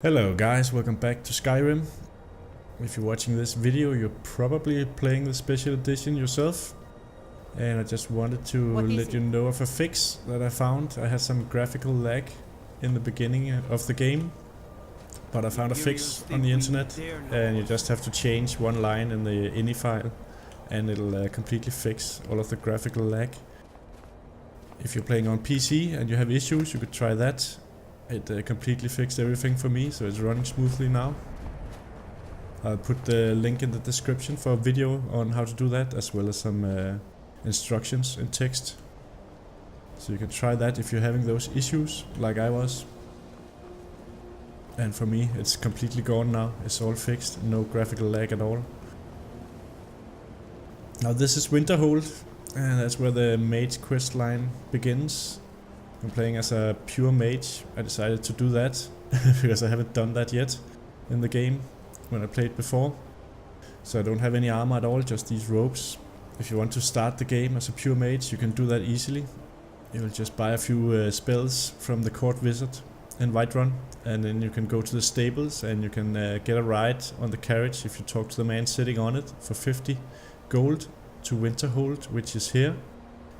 Hello guys, welcome back to Skyrim. If you're watching this video, you're probably playing the special edition yourself. And I just wanted to let you know of a fix that I found. I had some graphical lag in the beginning of the game, but I found a fix on the internet, and you just have to change one line in the ini file and it'll completely fix all of the graphical lag. If you're playing on PC and you have issues, you could try that. It completely fixed everything for me, so it's running smoothly now. I'll put the link in the description for a video on how to do that, as well as some instructions in text. So you can try that if you're having those issues, like I was. And for me, it's completely gone now. It's all fixed, no graphical lag at all. Now this is Winterhold, and that's where the Mage quest line begins. I'm playing as a pure mage. I decided to do that because I haven't done that yet in the game when I played before. So I don't have any armor at all, just these robes. If you want to start the game as a pure mage, you can do that easily. You will just buy a few spells from the court wizard in Whiterun, and then you can go to the stables and you can get a ride on the carriage if you talk to the man sitting on it for 50 gold to Winterhold, which is here.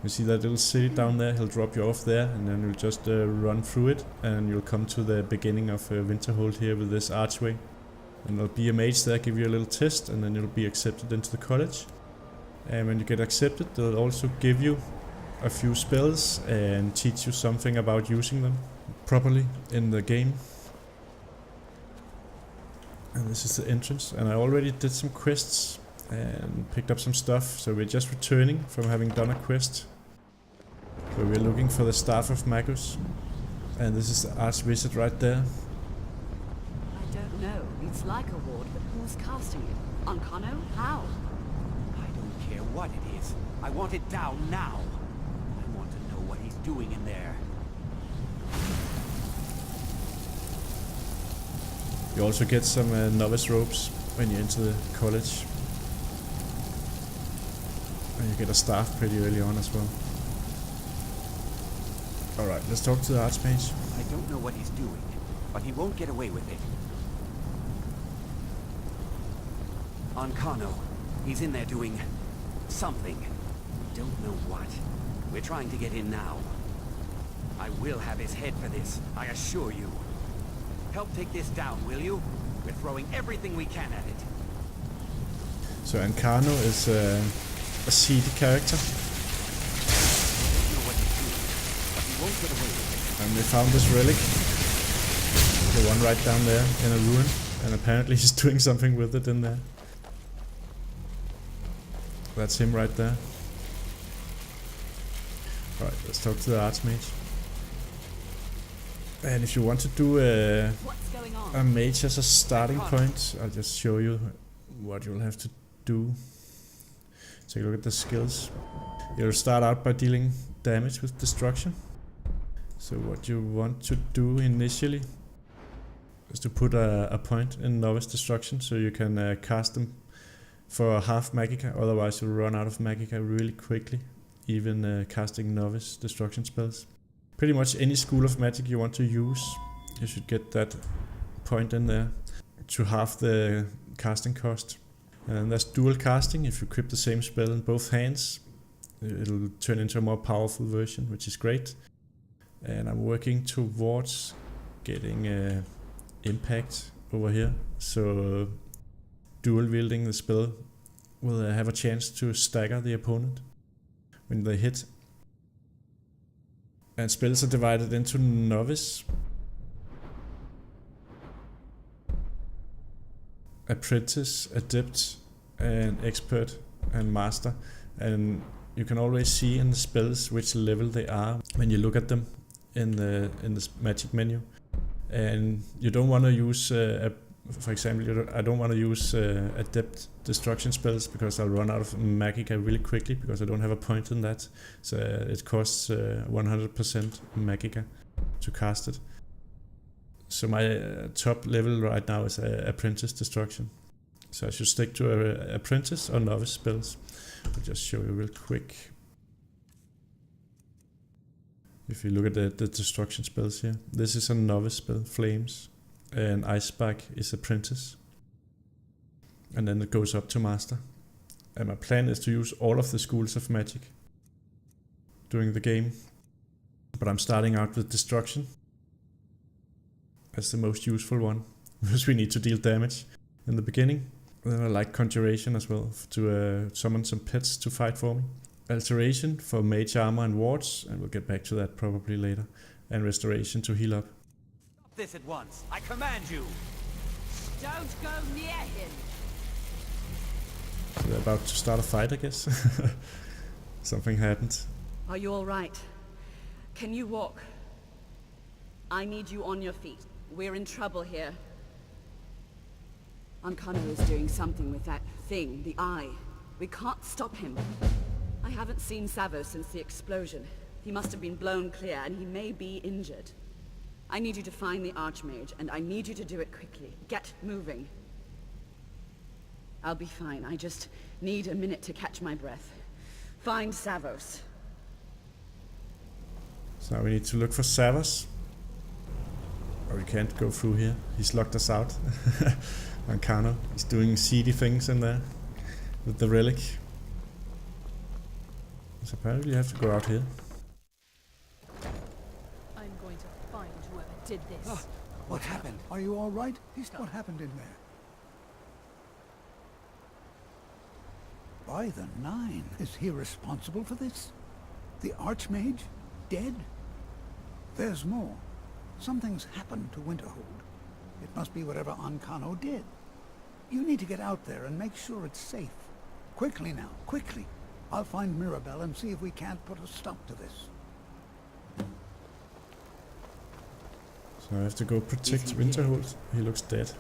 You see that little city down there, he'll drop you off there, and then you'll just run through it, and you'll come to the beginning of Winterhold here with this archway. And there'll be a mage there, give you a little test, and then you'll be accepted into the college. And when you get accepted, they'll also give you a few spells and teach you something about using them properly in the game. And this is the entrance, and I already did some quests and picked up some stuff, so we're just returning from having done a quest. So we're looking for the Staff of Magus, and this is the Archwizard right there. I don't know. It's like a ward, but who's casting it? Ancano? How? I don't care what it is. I want it down now. I want to know what he's doing in there. You also get some novice robes when you enter the college. And you get a staff pretty early on as well. Alright, let's talk to the Archmage. I don't know what he's doing, but he won't get away with it. Ancano, he's in there doing something. We don't know what. We're trying to get in now. I will have his head for this, I assure you. Help take this down, will you? We're throwing everything we can at it. So Ancano is a seedy character. And we found this relic, the one right down there in a ruin, and apparently he's doing something with it in there. That's him right there. Alright, let's talk to the Archmage. And if you want to do a mage as a starting point, I'll just show you what you'll have to do. Take a look at the skills. You'll start out by dealing damage with destruction. So what you want to do initially is to put a point in novice destruction, so you can cast them for half magica, otherwise you'll run out of magica really quickly, even casting novice destruction spells. Pretty much any school of magic you want to use, you should get that point in there to half the casting cost. And there's dual casting. If you equip the same spell in both hands, it'll turn into a more powerful version, which is great. And I'm working towards getting impact over here, so dual wielding the spell will have a chance to stagger the opponent when they hit. And spells are divided into novice, apprentice, adept, and expert, and master. And you can always see in the spells which level they are when you look at them in the magic menu. And you don't want to use, for example, I don't want to use adept destruction spells because I'll run out of magica really quickly because I don't have a point in that. So it costs 100% magica to cast it. So my top level right now is apprentice destruction. So I should stick to apprentice or novice spells. I'll just show you real quick. If you look at the destruction spells here, this is a novice spell, flames. and Icebark is apprentice. And then it goes up to master. And my plan is to use all of the schools of magic during the game. But I'm starting out with destruction as the most useful one, because we need to deal damage in the beginning. And then I like conjuration as well, to summon some pets to fight for me. Alteration for mage armor and wards, and we'll get back to that probably later. And restoration to heal up. Stop this at once. I command you. Don't go near him. So they're about to start a fight, I guess. Something happened. Are you all right? Can you walk? I need you on your feet. We're in trouble here. Ankano is doing something with that thing, the eye. We can't stop him. I haven't seen Savo since the explosion. He must have been blown clear, and he may be injured. I need you to find the Archmage, and I need you to do it quickly. Get moving. I'll be fine. I just need a minute to catch my breath. Find Savos. So now we need to look for Savos. Oh, we can't go through here. He's locked us out. Ankano. He's doing seedy things in there with the relic. So apparently you have to go out here. I'm going to find whoever did this. What happened? Are you all right? What happened in there? By the nine, is he responsible for this? The Archmage? Dead? There's more. Something's happened to Winterhold. It must be whatever Ankano did. You need to get out there and make sure it's safe. Quickly now, quickly. I'll find Mirabelle and see if we can't put a stop to this. So I have to go protect Winterhold. He looks dead.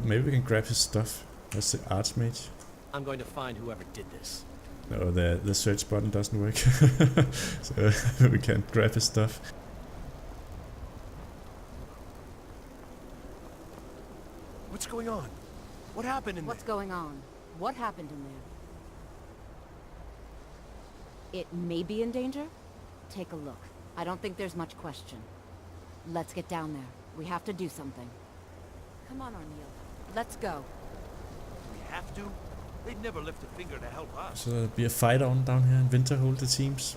Maybe we can grab his stuff. That's the Archmage. I'm going to find whoever did this. No, the search button doesn't work. So we can't grab his stuff. What's going on? What happened in What's there? going on? What happened in there? It may be in danger? Take a look. I don't think there's much question. Let's get down there. We have to do something. Come on, Arneal. Let's go. We have to? They'd never lift a finger to help us. So there'll be a fight on down here in Winterhold, it seems.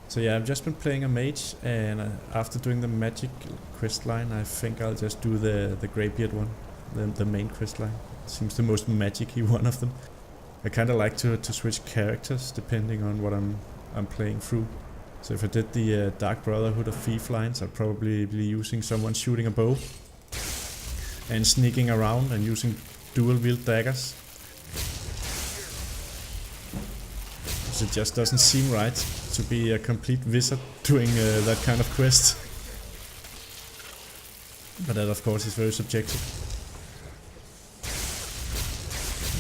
So yeah, I've just been playing a mage, and after doing the magic quest line, I think I'll just do the Greybeard one, the main quest line. Seems the most magic-y one of them. I kind of like to switch characters depending on what I'm playing through. So if I did the Dark Brotherhood of Thief lines, I'd probably be using someone shooting a bow and sneaking around and using dual-wield daggers. It just doesn't seem right to be a complete wizard doing that kind of quest. But that of course is very subjective.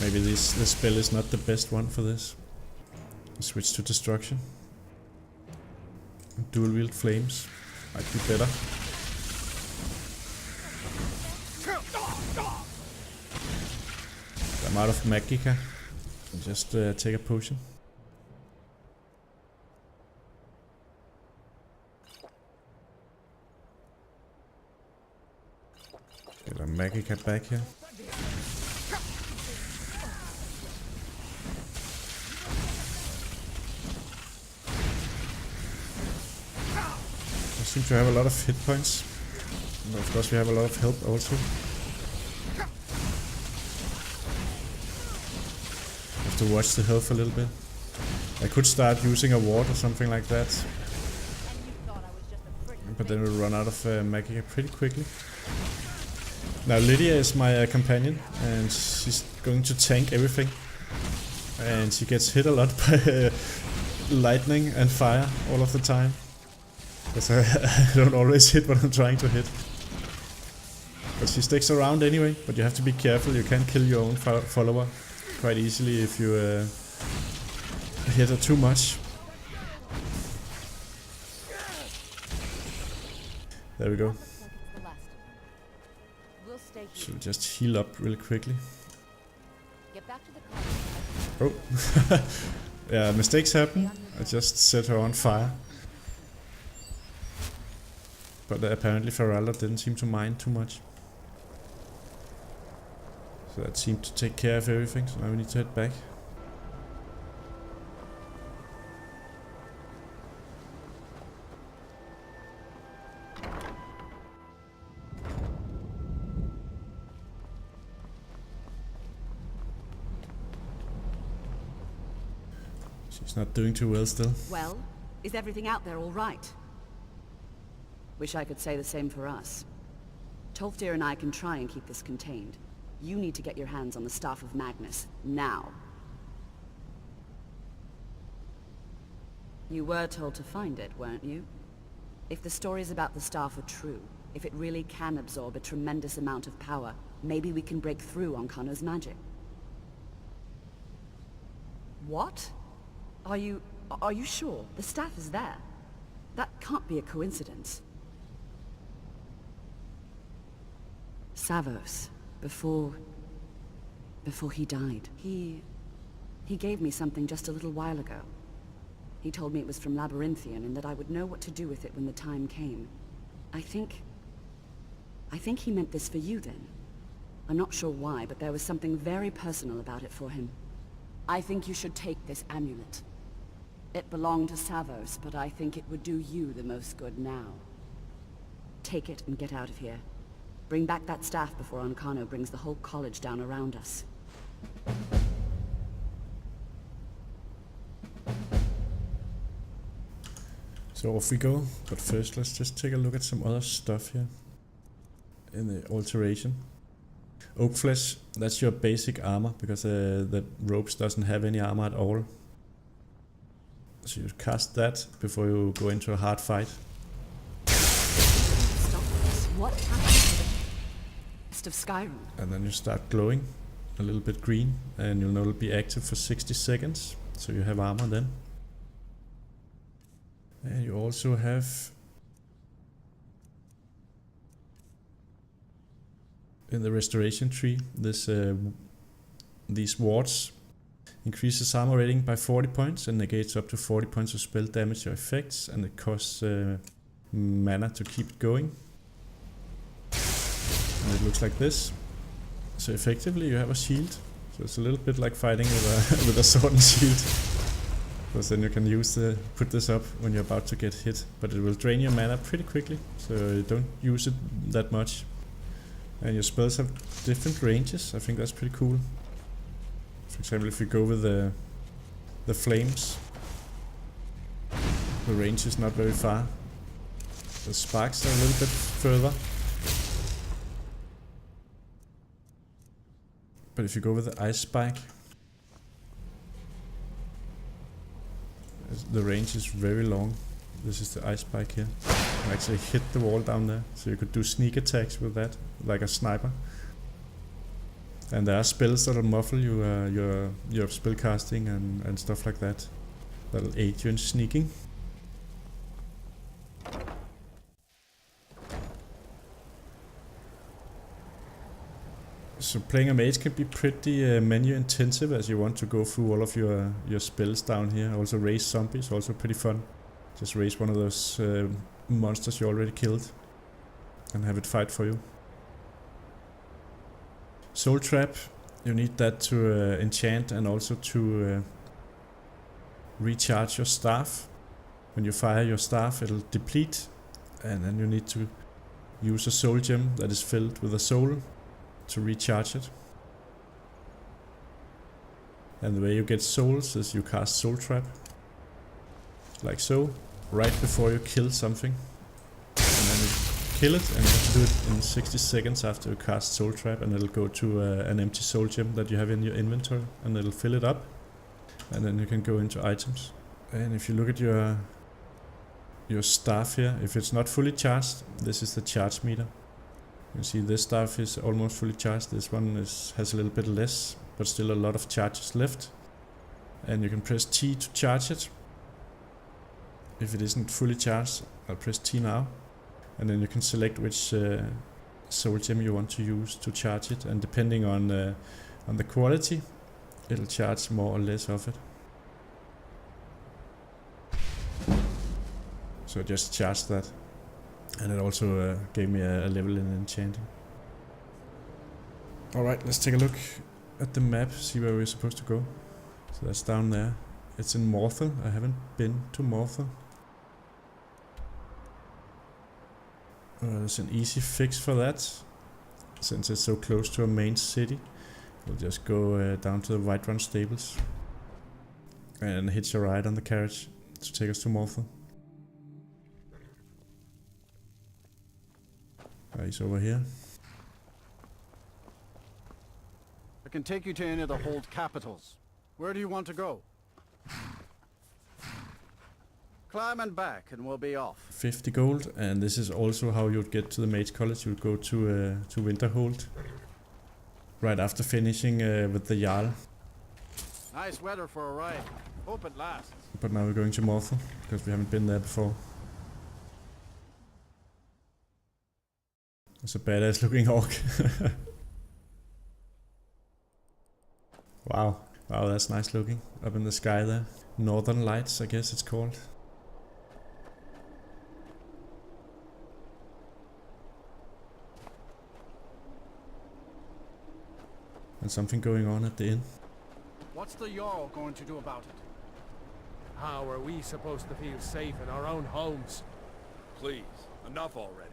Maybe this spell is not the best one for this. Switch to destruction. Dual wield flames might be better. I'm out of Magica. Just take a potion. Get a Magica back here. I seem to have a lot of hit points. And of course we have a lot of health also. Have to watch the health a little bit. I could start using a ward or something like that. But then we'll run out of Magica pretty quickly. Now Lydia is my companion, and she's going to tank everything. And she gets hit a lot by lightning and fire all of the time. Because I don't always hit what I'm trying to hit. But she sticks around anyway, but you have to be careful, you can kill your own follower quite easily if you hit her too much. There we go. So just heal up really quickly. Oh, yeah, mistakes happen. I just set her on fire. But apparently Feralda didn't seem to mind too much. So that seemed to take care of everything, so now we need to head back. She's not doing too well still. Well, is everything out there all right? Wish I could say the same for us. Tolfdir and I can try and keep this contained. You need to get your hands on the Staff of Magnus, now. You were told to find it, weren't you? If the stories about the Staff are true, if it really can absorb a tremendous amount of power, maybe we can break through on Connor's magic. What? Are you sure? The staff is there. That can't be a coincidence. Savos, before he died, he gave me something just a little while ago. He told me it was from Labyrinthian and that I would know what to do with it when the time came. I think he meant this for you then. I'm not sure why, but there was something very personal about it for him. I think you should take this amulet. It belonged to Savos, but I think it would do you the most good now. Take it and get out of here. Bring back that staff before Ancano brings the whole college down around us. So off we go, but first let's just take a look at some other stuff here in the alteration. Oak flesh, that's your basic armor, because the ropes doesn't have any armor at all. So you cast that before you go into a hard fight. Stop this. What happened to the rest of Skyrim? And then you start glowing a little bit green, and you'll only be active for 60 seconds, so you have armor then. And you also have in the restoration tree this these wards increases armor rating by 40 points and negates up to 40 points of spell damage or effects, and it costs mana to keep it going. And it looks like this. So effectively you have a shield. So it's a little bit like fighting with a sword and shield. Because then you can put this up when you're about to get hit. But it will drain your mana pretty quickly, so you don't use it that much. And your spells have different ranges. I think that's pretty cool. For example, if you go with the flames, the range is not very far. The sparks are a little bit further. But if you go with the ice spike, the range is very long. This is the ice spike here. You can actually hit the wall down there, so you could do sneak attacks with that, like a sniper. And there are spells that'll muffle your spell casting and stuff like that. That'll aid you in sneaking. So playing a mage can be pretty menu intensive, as you want to go through all of your spells down here. Also raise zombies, also pretty fun. Just raise one of those monsters you already killed and have it fight for you. Soul Trap, you need that to enchant and also to recharge your staff. When you fire your staff, it'll deplete, and then you need to use a soul gem that is filled with a soul to recharge it. And the way you get souls is you cast Soul Trap, like so, right before you kill something. And then you kill it, and you have to do it in 60 seconds after you cast Soul Trap, and it'll go to an empty soul gem that you have in your inventory, and it'll fill it up, and then you can go into items. And if you look at your staff here, if it's not fully charged, this is the charge meter. You can see this staff is almost fully charged. This one has a little bit less, but still a lot of charges left. And you can press T to charge it. If it isn't fully charged, I'll press T now. And then you can select which soul gem you want to use to charge it. And depending on the quality, it'll charge more or less of it. So just charge that. And it also gave me a level in enchanting. Alright, let's take a look at the map, see where we're supposed to go. So that's down there. It's in Morthal. I haven't been to Morthal. There's an easy fix for that. Since it's so close to a main city, we'll just go down to the Whiterun stables and hitch a ride on the carriage to take us to Morthal. He's over here. I can take you to any of the hold capitals. Where do you want to go? Climb and back and we'll be off. 50 gold, and this is also how you'd get to the Mage College. You'd go to Winterhold right after finishing with the Jarl. Nice weather for a ride. Hope it lasts. But now we're going to Morthal because we haven't been there before. It's a badass looking orc. Wow. Wow, that's nice looking. Up in the sky there. Northern Lights, I guess it's called. And something going on at the inn. What's the Jarl going to do about it? How are we supposed to feel safe in our own homes? Please, enough already.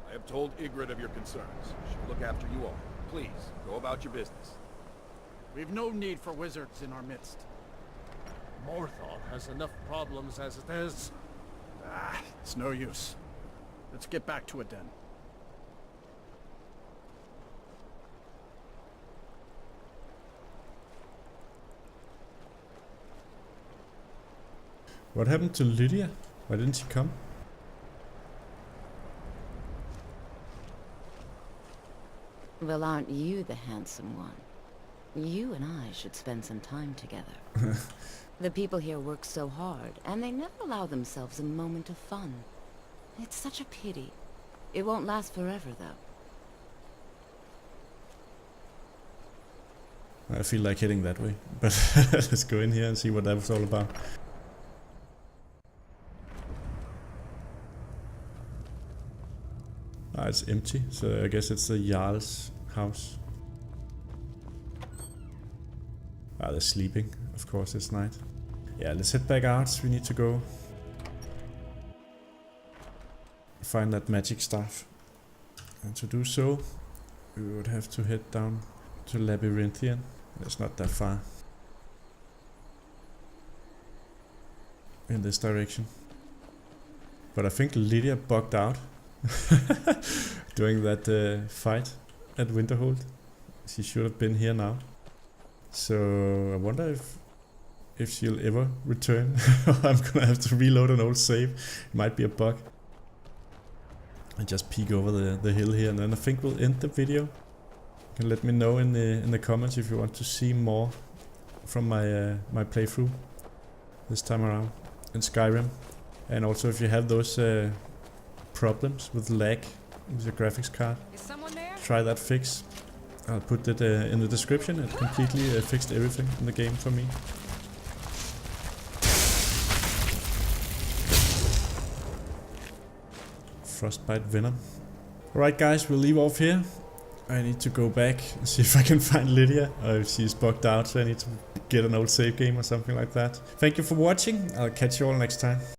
I have told Ygritte of your concerns. She'll look after you all. Please, go about your business. We've no need for wizards in our midst. Morthal has enough problems as it is. It's no use. Let's get back to it then. What happened to Lydia? Why didn't she come? Well, aren't you the handsome one? You and I should spend some time together. The people here work so hard, and they never allow themselves a moment of fun. It's such a pity. It won't last forever, though. I feel like heading that way, but let's go in here and see what that was all about. Ah, it's empty, so I guess it's the Jarl's house. Ah, they're sleeping. Of course, it's night. Yeah, let's head back out. We need to go find that magic staff. And to do so, we would have to head down to Labyrinthian. It's not that far in this direction. But I think Lydia bugged out during that fight at Winterhold. She should have been here now. So I wonder if she'll ever return. I'm gonna have to reload an old save. It might be a bug. And just peek over the hill here, and then I think we'll end the video. You can let me know in the comments if you want to see more from my playthrough this time around in Skyrim, and also if you have those problems with lag with your graphics card. Is someone there? Try that fix. I'll put it in the description. It completely fixed everything in the game for me. Frostbite Venom. Alright guys, we'll leave off here. I need to go back and see if I can find Lydia, or if she's bugged out, so I need to get an old save game or something like that. Thank you for watching. I'll catch you all next time.